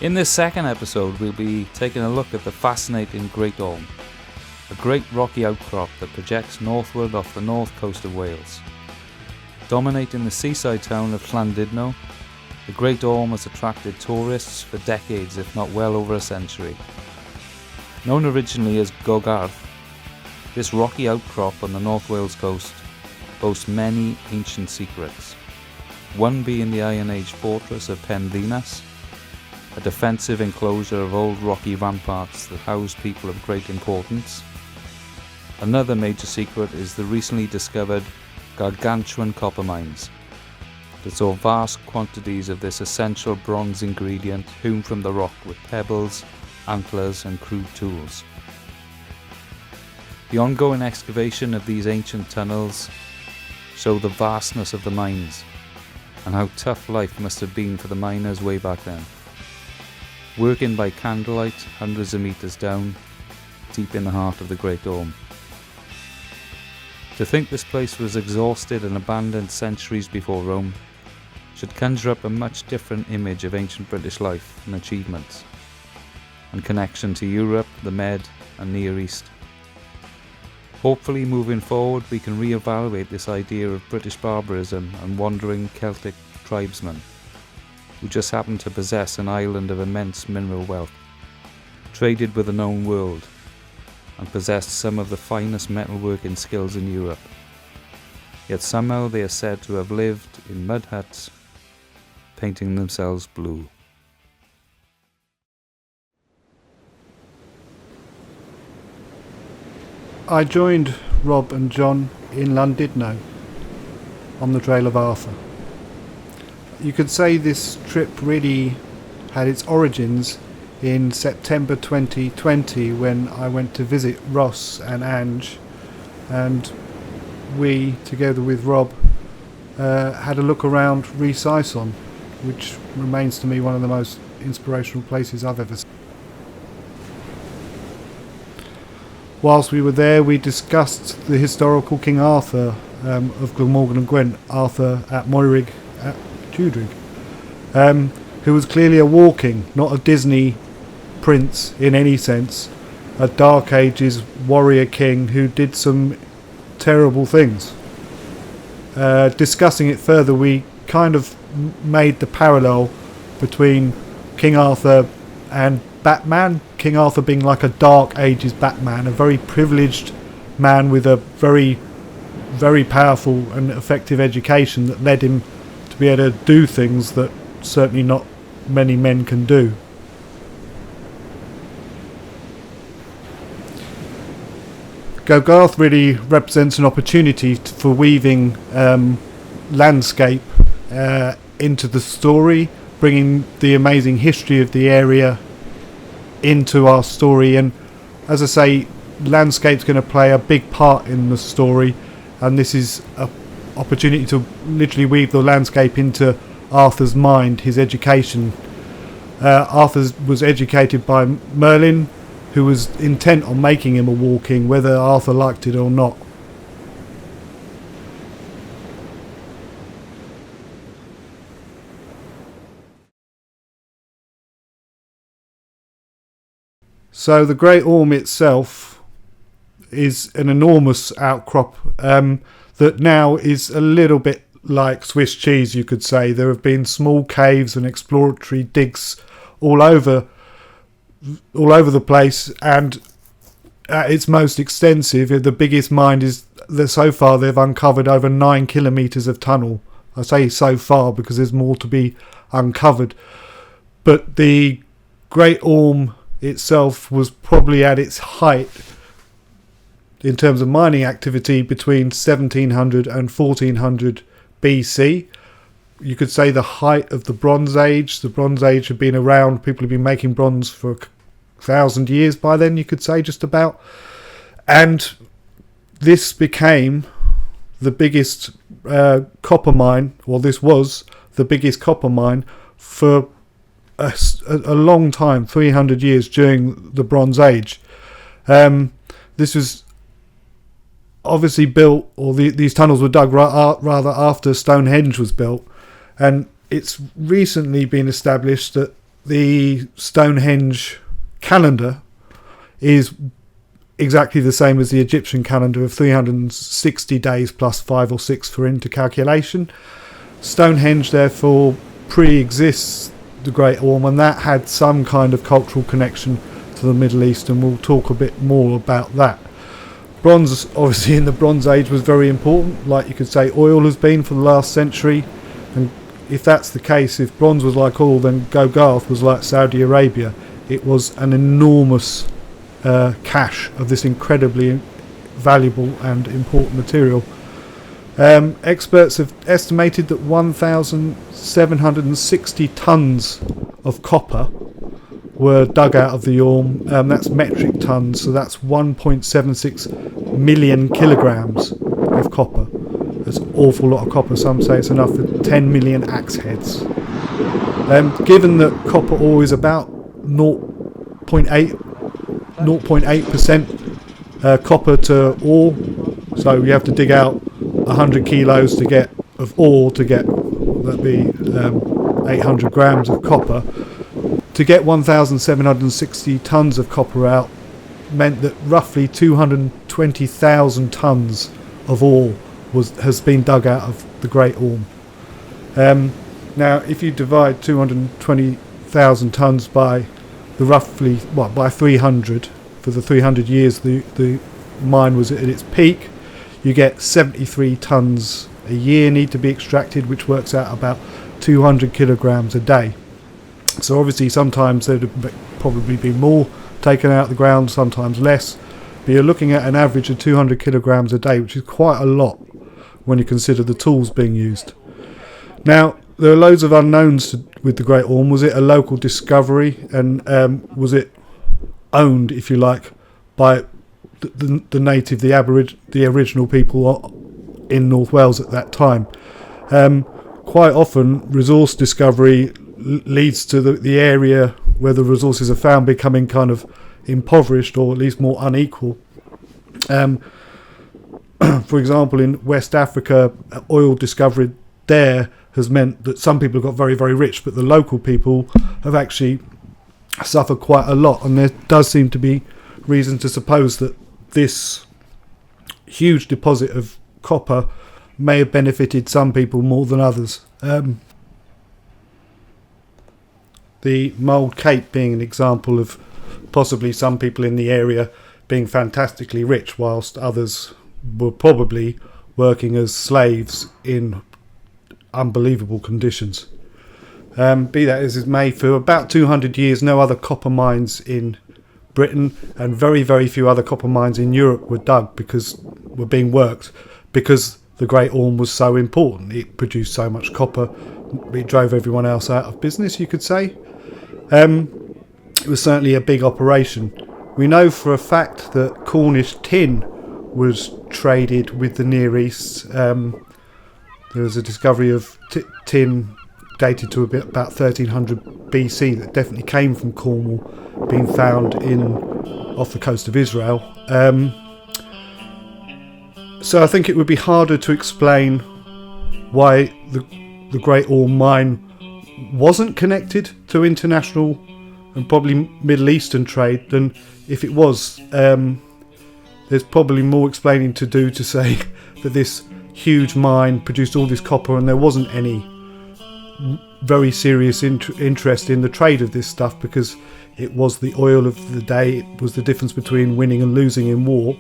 In this second episode, we'll be taking a look at the fascinating Great Orme, a great rocky outcrop that projects northward off the north coast of Wales. Dominating the seaside town of Llandudno, the Great Orme has attracted tourists for decades, if not well over a century. Known originally as Gogarth, this rocky outcrop on the North Wales coast boasts many ancient secrets, one being the Iron Age fortress of Llandudno, a defensive enclosure of old rocky ramparts that house people of great importance. Another major secret is the recently discovered gargantuan copper mines that saw vast quantities of this essential bronze ingredient hewn from the rock with pebbles, antlers and crude tools. The ongoing excavation of these ancient tunnels show the vastness of the mines and how tough life must have been for the miners way back then, working by candlelight hundreds of metres down, deep in the heart of the Great Orme. To think this place was exhausted and abandoned centuries before Rome should conjure up a much different image of ancient British life and achievements, and connection to Europe, the Med and Near East. Hopefully moving forward we can re-evaluate this idea of British barbarism and wandering Celtic tribesmen who just happened to possess an island of immense mineral wealth, traded with the known world, and possessed some of the finest metalworking skills in Europe. Yet somehow they are said to have lived in mud huts, painting themselves blue. I joined Rob and John in Llandudno on the Trail of Arthur. You could say this trip really had its origins in September 2020 when I went to visit Ross and Ange, and we, together with Rob, had a look around Rhys Ison, which remains to me one of the most inspirational places I've ever seen. Whilst we were there, we discussed the historical King Arthur of Glamorgan and Gwent, Arthur at Moyrig at Dewdrig, who was clearly a walking, not a Disney prince in any sense, a Dark Ages warrior king who did some terrible things. Discussing it further, we kind of made the parallel between King Arthur and Batman. King Arthur being like a Dark Ages Batman, a very privileged man with a very, very powerful and effective education that led him to be able to do things that certainly not many men can do. Gogarth really represents an opportunity for weaving landscape into the story, bringing the amazing history of the area into our story, and as I say, landscape's going to play a big part in the story, and this is an opportunity to literally weave the landscape into Arthur's mind, his education. Arthur was educated by Merlin, who was intent on making him a walking, whether Arthur liked it or not. So the Great Orme itself is an enormous outcrop that now is a little bit like Swiss cheese, you could say. There have been small caves and exploratory digs all over the place, and at its most extensive, the biggest mine is that so far they've uncovered over 9 kilometres of tunnel. I say so far because there's more to be uncovered, but the Great Orme itself was probably at its height in terms of mining activity between 1700 and 1400 BC. You could say the height of the Bronze Age. The Bronze Age had been around, people have been making bronze for 1,000 years by then, you could say, just about. And this became the biggest copper mine, or this was the biggest copper mine for a long time, 300 years during the Bronze Age. This was obviously built, or these tunnels were dug rather after Stonehenge was built, and it's recently been established that the Stonehenge calendar is exactly the same as the Egyptian calendar of 360 days plus 5 or 6 for intercalculation. Stonehenge therefore pre-exists the Great Orme, and that had some kind of cultural connection to the Middle East, and we'll talk a bit more about that. Bronze, obviously in the Bronze Age, was very important, like you could say oil has been for the last century. And if that's the case, if bronze was like oil, then Gogarth was like Saudi Arabia. It was an enormous cache of this incredibly valuable and important material. Experts have estimated that 1,760 tons of copper were dug out of the Orme. That's metric tons, so that's 1.76 million kilograms of copper. That's an awful lot of copper. Some say it's enough for 10 million axe heads. Given that copper ore is about 0.8% copper to ore, so you have to dig out 100 kilos of ore to get, that'd be 800 grams of copper. To get 1,760 tons of copper out meant that roughly 220,000 tons of ore has been dug out of the Great Orme. Now, if you divide 220,000 tons by by 300, for the 300 years the mine was at its peak, you get 73 tons a year need to be extracted, which works out about 200 kilograms a day. So obviously sometimes there'd have probably been more taken out of the ground, sometimes less, but you're looking at an average of 200 kilograms a day, which is quite a lot when you consider the tools being used. Now, there are loads of unknowns with the Great Orme. Was it a local discovery, and was it owned, if you like, by the native, the original people in North Wales at that time? Quite often resource discovery leads to the area where the resources are found becoming kind of impoverished, or at least more unequal. For example, in West Africa, oil discovery there has meant that some people have got very, very rich, but the local people have actually suffered quite a lot, and there does seem to be reason to suppose that this huge deposit of copper may have benefited some people more than others. The Mould Cape being an example of possibly some people in the area being fantastically rich, whilst others were probably working as slaves in unbelievable conditions. Be that as it may, for about 200 years no other copper mines in Britain and very, very few other copper mines in Europe were being worked because the Great Orme was so important. It produced so much copper, it drove everyone else out of business, you could say. It was certainly a big operation. We know for a fact that Cornish tin was traded with the Near East. There was a discovery of tin dated to about 1300 BC that definitely came from Cornwall, being found off the coast of Israel. So I think it would be harder to explain why the Great Orme mine wasn't connected to international and probably Middle Eastern trade than if it was. There's probably more explaining to do to say that this huge mine produced all this copper and there wasn't any very serious interest in the trade of this stuff because it was the oil of the day. It was the difference between winning and losing in war,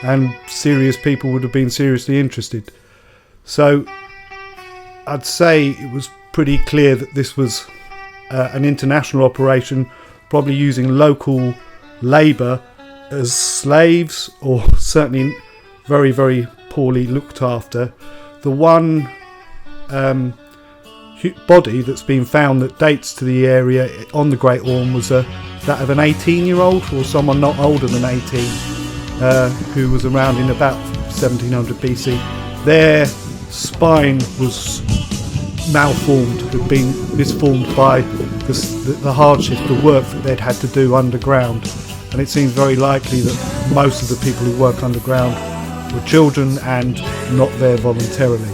and serious people would have been seriously interested. So I'd say it was pretty clear that this was an international operation, probably using local labour as slaves, or certainly very, very poorly looked after. The one body that's been found that dates to the area on the Great Orme was that of an 18-year-old, or someone not older than 18, who was around in about 1700 BC. Their spine was malformed, had been misformed by the hardship, the work that they'd had to do underground, and it seems very likely that most of the people who work underground were children and not there voluntarily.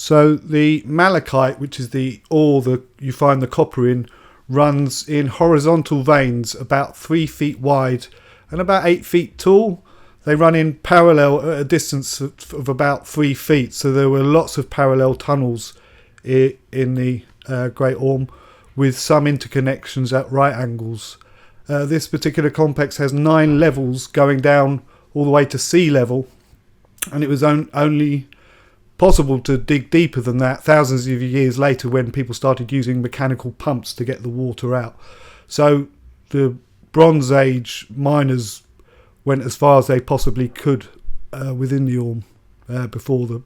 So the malachite, which is the ore that you find the copper in, runs in horizontal veins about 3 feet wide and about 8 feet tall. They run in parallel at a distance of about 3 feet, so there were lots of parallel tunnels in the Great Orme, with some interconnections at right angles. This particular complex has 9 levels going down all the way to sea level, and it was only possible to dig deeper than that thousands of years later when people started using mechanical pumps to get the water out. So the Bronze Age miners went as far as they possibly could within the Orme before the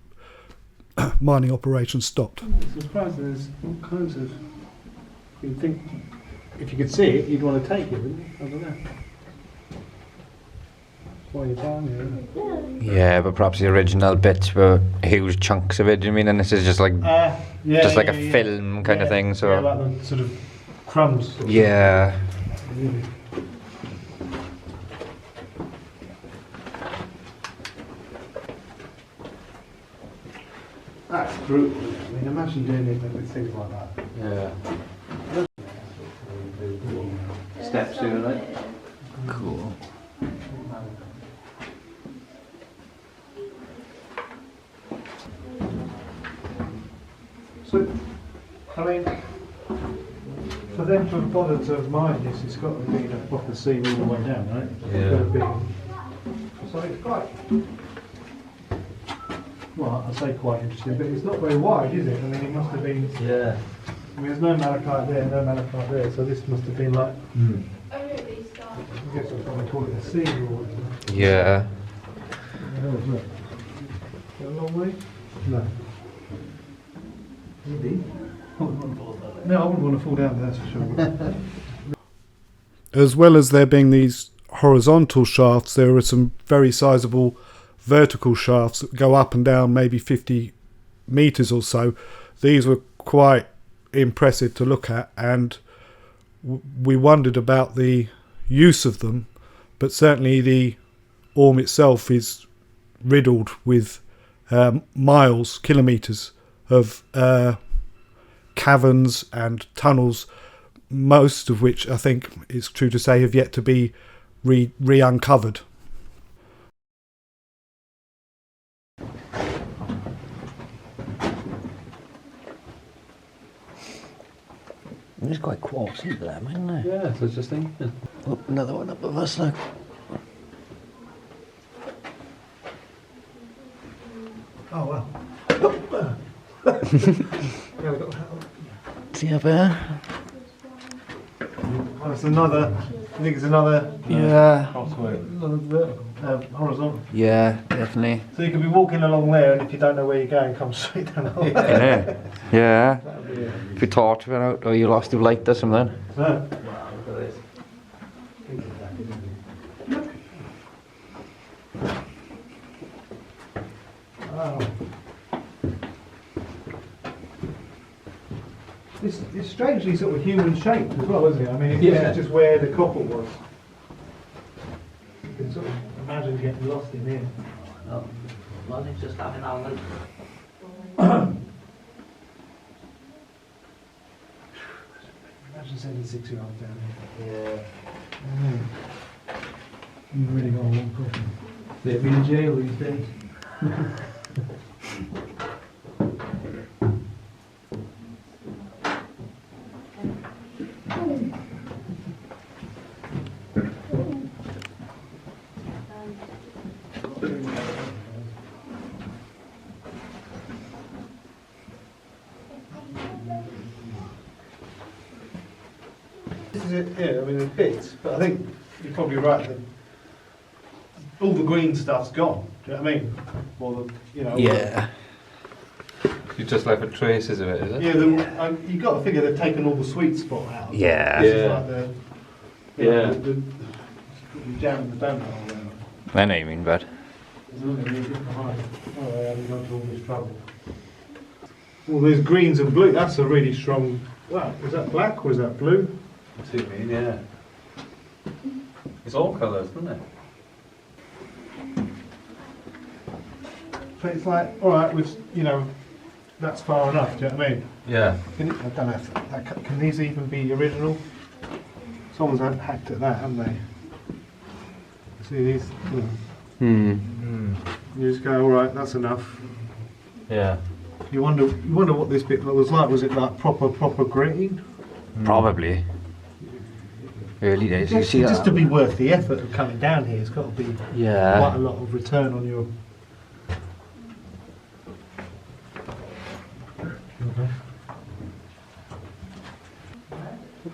mining operations stopped. I'm surprised there's all kinds of... You'd think if you could see it, you'd want to take it, wouldn't you? I don't know. Why you're down here, isn't it? Yeah, but perhaps the original bits were huge chunks of it, do you mean? And this is just like a film kind of thing, so... Yeah, like the sort of crumbs. Yeah. Really. That's brutal. I mean, imagine doing it with things like that. Yeah. Steps here, right? Cool. So, I mean, for them to have bothered to have mined this, it's got to be a proper sea all the way down, right? Yeah. It's got to be. So it's quite. Well, I say quite interesting, but it's not very wide, is it? I mean, it must have been. Yeah. I mean, there's no malachite there, no malachite there, so this must have been like. I guess I'd probably call it a sea or. Yeah. Is it a long way? No. Maybe. No, I wouldn't want to fall down there, that's for sure. As well as there being these horizontal shafts, there are some very sizable vertical shafts that go up and down maybe 50 metres or so. These were quite impressive to look at, and we wondered about the use of them, but certainly the Orme itself is riddled with kilometres of caverns and tunnels, most of which I think it's true to say have yet to be re-uncovered. It's quite quartzy, isn't it? Yeah, so it's just thinking. Oh, another one up of us, look. Oh, well. See up there? Oh, it's another. I think it's another. Yeah. Another horizontal. Yeah, definitely. So you could be walking along there, and if you don't know where you're going, come straight down the hole. Yeah. Yeah. That would be it. If you torch went out or you lost your light or something. No. Wow. It's strangely sort of human shaped as well, isn't it? I mean, this is just where the copper was. You can sort of imagine getting lost in here. No, nothing's just having Alan. Imagine 76-year-old down Yeah. here. You've really got a long coffin. They'd be in jail these days. This is it, yeah, I mean there's bits, but I think you're probably right that all the green stuff's gone, do you know what I mean? Or the, you know, Yeah. You just left with traces of it, is it? yeah, you've got to figure they've taken all the sweet spot out. Yeah. This is like the, you know, Yeah. the jam the donut hole there. I know you mean, bud. There's nothing really behind. Oh, they haven't gone to all this trouble. Well, there's greens and blue. That's a really strong. Wow, is that black or is that blue? I see what you mean, yeah. It's all colours, isn't it? So it's like, all right, with that's far enough. Do you know what I mean? Yeah. I don't know if can these even be original? Someone's hacked at that, haven't they? See these? You just go, all right, that's enough. Yeah. You wonder what this bit was like. Was it like proper green? Probably. Early days. You see Just that? to be worth the effort of coming down here, it's got to be quite a lot of return on your.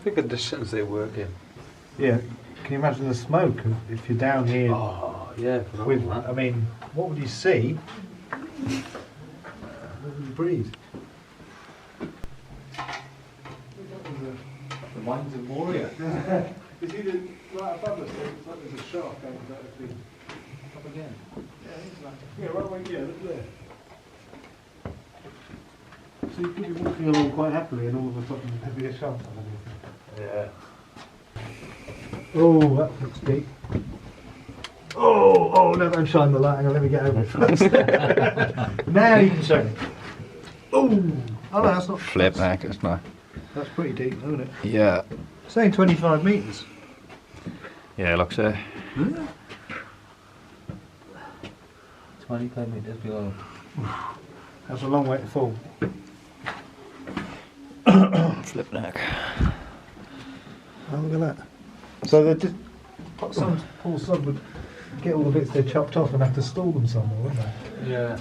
Look at the distance they work in. Yeah. Can you imagine the smoke if you're down here? Oh, yeah. With, I mean, what would you see? What would you breathe? The mines of Moria. You see the right above us? It's like there's a shark going directly up again. Yeah, right away. Yeah, look there. So you could be walking along quite happily, and all of a sudden there'd be a shark underneath. Yeah. Oh, that looks deep. Oh, no, don't shine the light. Hang on, let me get over it first. Now you can show me. Oh, no, that's not. Flip neck, it's not. That's pretty deep, isn't it? Yeah. Saying 25 metres. Yeah, looks 25 metres below. That's a long way to fall. flip neck. Oh, look at that. So they just Paul's son would get all the bits they chopped off and have to store them somewhere, wouldn't they? Yeah.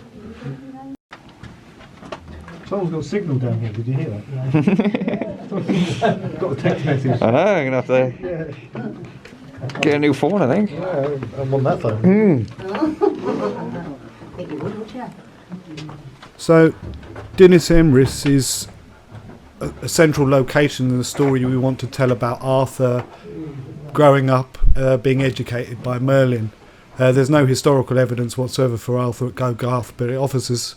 Someone's got a signal down here, did you hear that? Got a text message. I know, I'm going to have to get a new phone, I think. Yeah, I'm on that phone. So, Dinas Emrys is a central location in the story we want to tell about Arthur growing up, being educated by Merlin. There's no historical evidence whatsoever for Arthur at Gogarth, but it offers us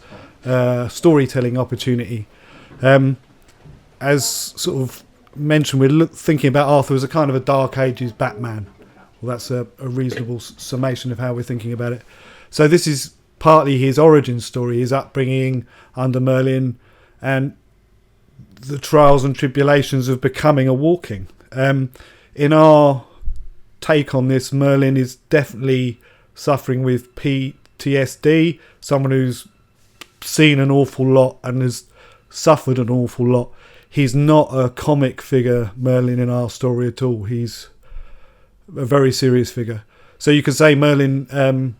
storytelling opportunity. As sort of mentioned, we're thinking about Arthur as a kind of a Dark Ages Batman. Well, that's a reasonable summation of how we're thinking about it. So this is partly his origin story, his upbringing under Merlin, and the trials and tribulations of becoming a Walking. In our take on this, Merlin is definitely suffering with PTSD, someone who's seen an awful lot and has suffered an awful lot. He's not a comic figure, Merlin, in our story at all. He's a very serious figure. So you could say Merlin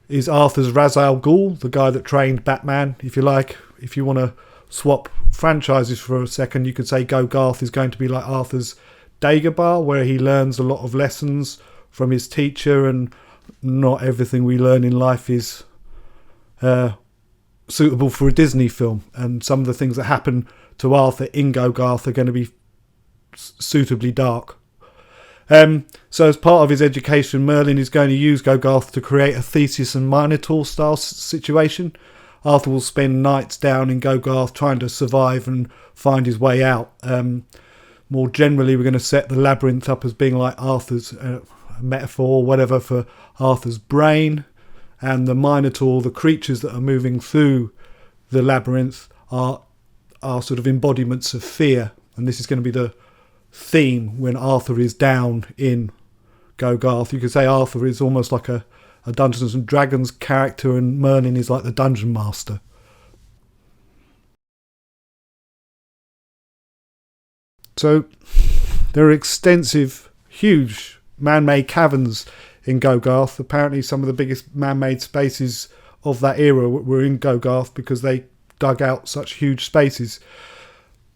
is Arthur's Ra's al Ghul, the guy that trained Batman, if you like. If you want to swap franchises for a second, you could say Gogarth is going to be like Arthur's Dagobah, where he learns a lot of lessons from his teacher, and not everything we learn in life is suitable for a Disney film, and some of the things that happen to Arthur in Gogarth are going to be suitably dark. So as part of his education, Merlin is going to use Gogarth to create a Theseus and Minotaur style situation. Arthur will spend nights down in Gogarth trying to survive and find his way out. More generally, we're going to set the labyrinth up as being like Arthur's metaphor or whatever for Arthur's brain, and the Minotaur, the creatures that are moving through the labyrinth, are sort of embodiments of fear, and this is going to be the theme when Arthur is down in Gogarth. You could say Arthur is almost like a Dungeons and Dragons character, and Merlin is like the dungeon master. So there are extensive, huge man-made caverns in Gogarth. Apparently some of the biggest man-made spaces of that era were in Gogarth because they dug out such huge spaces.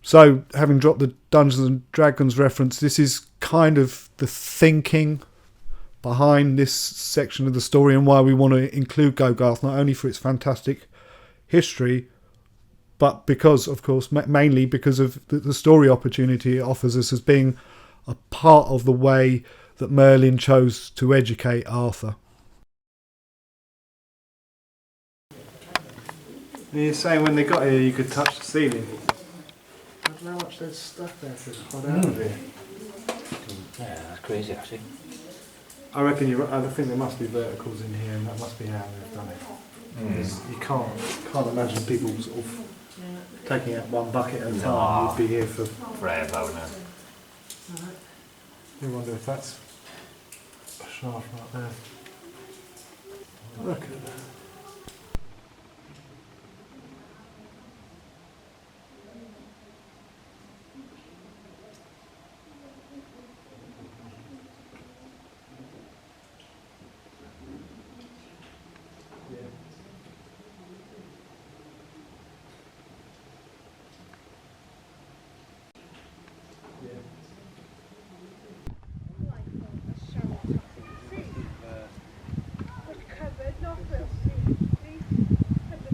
So, having dropped the Dungeons and Dragons reference, this is kind of the thinking behind this section of the story and why we want to include Gogarth, not only for its fantastic history, but because, of course, mainly because of the story opportunity it offers us as being a part of the way that Merlin chose to educate Arthur. You're saying when they got here you could touch the ceiling. I don't know how much there's stuff there to hold out of here. Yeah, that's crazy actually. I reckon I think there must be verticals in here, and that must be how they've done it. You can't imagine people sort of taking out one bucket at a time, you'd be here for Forever, now. I wonder if that's a shaft right there. Look at that.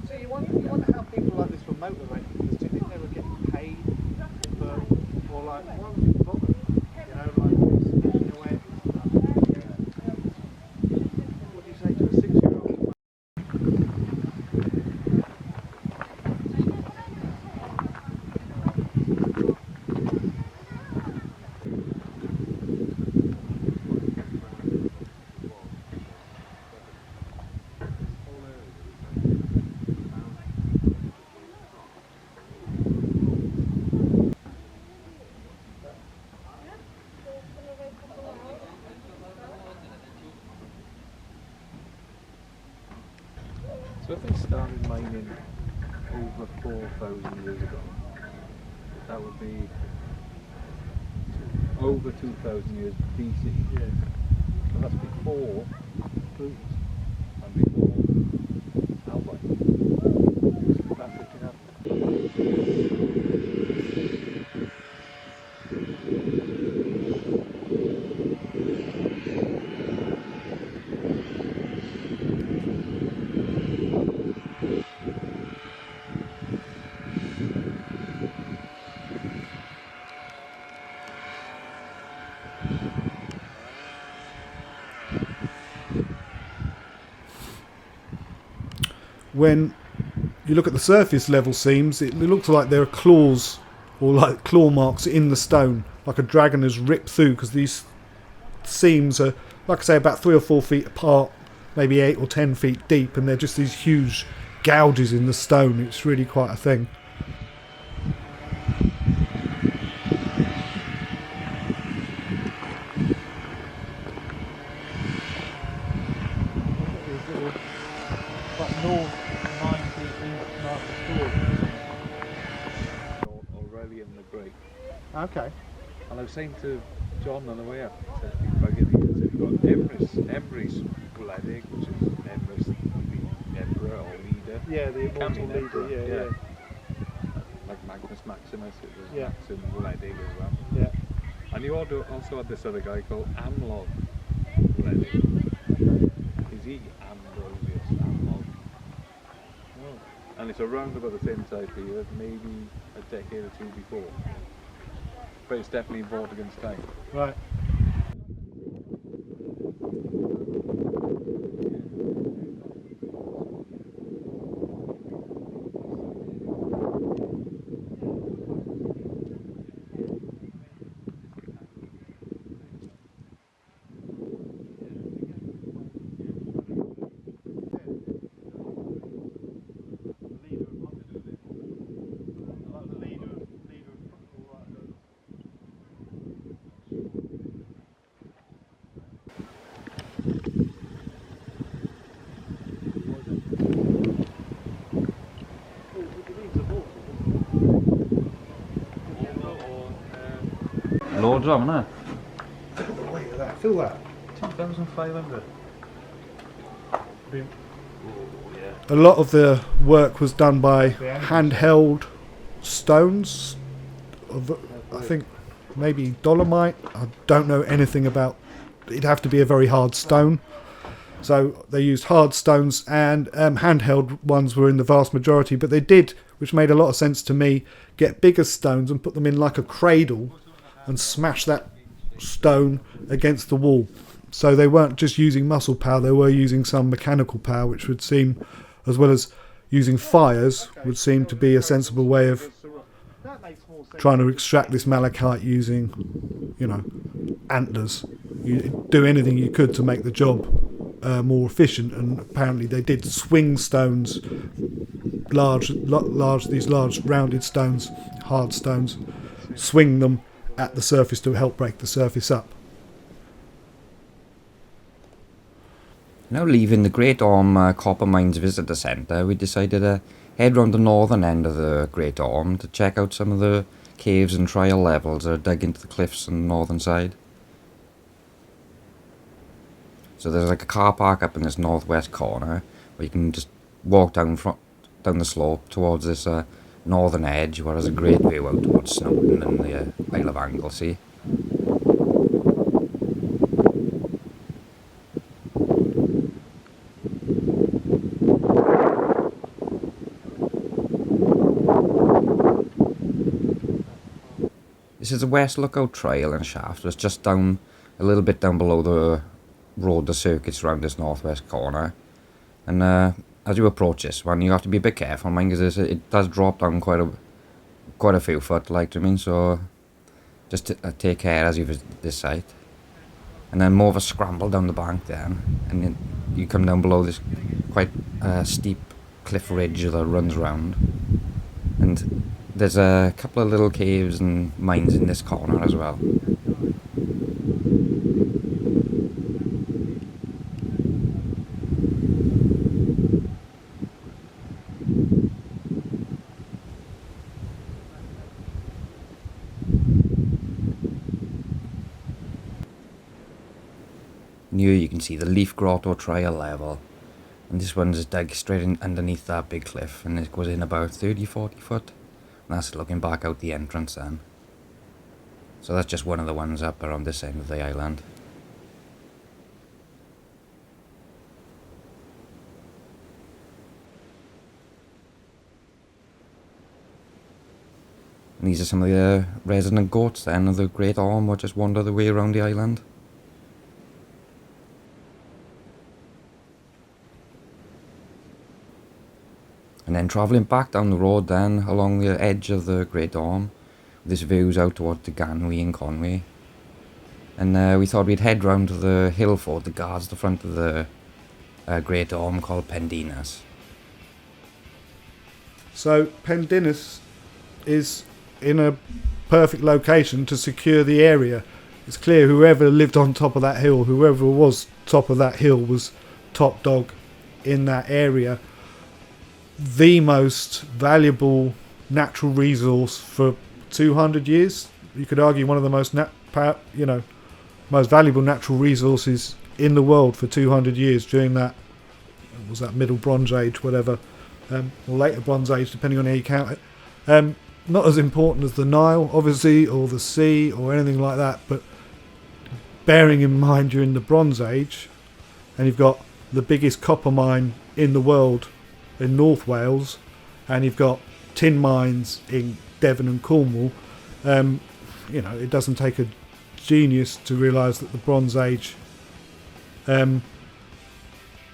So you wonder how people like this were motivated, because do you think they were getting paid for, or like, why would you bother? You know, like, fishing away at stuff. What do you say to a 6-year-old? So if they started mining over 4,000 years ago, that would be over 2,000 years BC. Yeah. So that's before Blues and before Alpine. That's it, you know. When you look at the surface level seams, it looks like there are claws or like claw marks in the stone, like a dragon has ripped through, because these seams are, like I say, about 3 or 4 feet apart, maybe 8 or 10 feet deep, and they're just these huge gouges in the stone. It's really quite a thing. Aurelian the Great. Okay. And I was saying to John on the way up, said you've got Emrys Gwledig, which is Emrys, the emperor or leader. Yeah, the Can be immortal an emperor, leader, yeah. Like Magnus Maximus, it was Yeah. Maxim Gwledig as well. Yeah. And you also had this other guy called Amlog Gwledig. Is he Ambrosius Amlog? No. And it's around about the same time period, maybe a decade or two before. But it's definitely Vortigern's time. Right. Loads of them, innit? Look at the weight of that. Feel that. 2,500. A lot of the work was done by handheld stones. I think maybe dolomite. I don't know anything about. It'd have to be a very hard stone. So they used hard stones, and handheld ones were in the vast majority. But they did, which made a lot of sense to me, get bigger stones and put them in like a cradle and smash that stone against the wall. So they weren't just using muscle power, they were using some mechanical power, which would seem, as well as using fires, would seem to be a sensible way of trying to extract this malachite using, you know, antlers. You do anything you could to make the job more efficient, and apparently they did swing stones these large rounded stones, hard stones, swing them at the surface to help break the surface up. Now leaving the Great Orme Copper Mines Visitor Centre, we decided to head round the northern end of the Great Orme to check out some of the caves and trial levels that are dug into the cliffs on the northern side. So there's like a car park up in this northwest corner where you can just walk down the slope towards this northern edge, where there's a great view out towards Snowdon and the Isle of Anglesey. This is the West Lookout Trail and Shaft. It's just down a little bit down below the road the circuits around this northwest corner. And as you approach this one, you have to be a bit careful, mind, because it does drop down quite a few foot, like, I mean, so just take care as you visit this site. And then more of a scramble down the bank then, and then you come down below this quite steep cliff ridge that runs round. And there's a couple of little caves and mines in this corner as well. And here you can see the Leaf Grotto Trail level, and this one's dug straight in underneath that big cliff, and it goes in about 30-40 foot. That's looking back out the entrance then. So that's just one of the ones up around this end of the island. And these are some of the resident goats then of the Great Orme, which just wander the way around the island. And then travelling back down the road then, along the edge of the Great Orme, this views out towards the Ganwy and Conwy. And we thought we'd head round to the hill fort that guards the front of the Great Orme, called Pendinas. So Pendinas is in a perfect location to secure the area. It's clear whoever lived on top of that hill, whoever was top of that hill, was top dog in that area. The most valuable natural resource for 200 years. You could argue one of the most most valuable natural resources in the world for 200 years during that, was that Middle Bronze Age, whatever, or later Bronze Age, depending on how you count it. Not as important as the Nile, obviously, or the sea, or anything like that, but bearing in mind you're in the Bronze Age, and you've got the biggest copper mine in the world in North Wales, and you've got tin mines in Devon and Cornwall. It doesn't take a genius to realise that the Bronze Age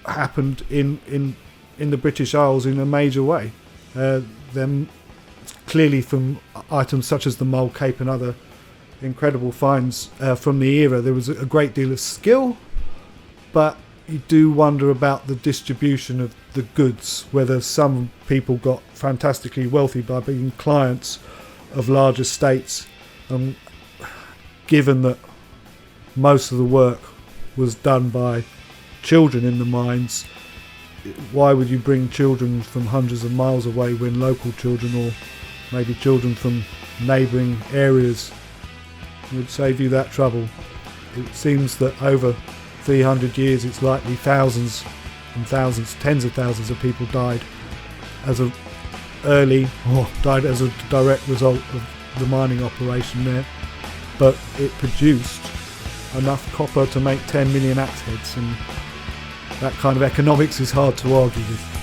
happened in the British Isles in a major way. Them clearly from items such as the Mole Cape and other incredible finds from the era, there was a great deal of skill, but you do wonder about the distribution of the goods, whether some people got fantastically wealthy by being clients of large estates, given that most of the work was done by children in the mines. Why would you bring children from hundreds of miles away when local children, or maybe children from neighbouring areas, would save you that trouble? It seems that over 300 years it's likely thousands and thousands, tens of thousands of people died as a direct result of the mining operation there, but it produced enough copper to make 10 million axe heads, and that kind of economics is hard to argue with.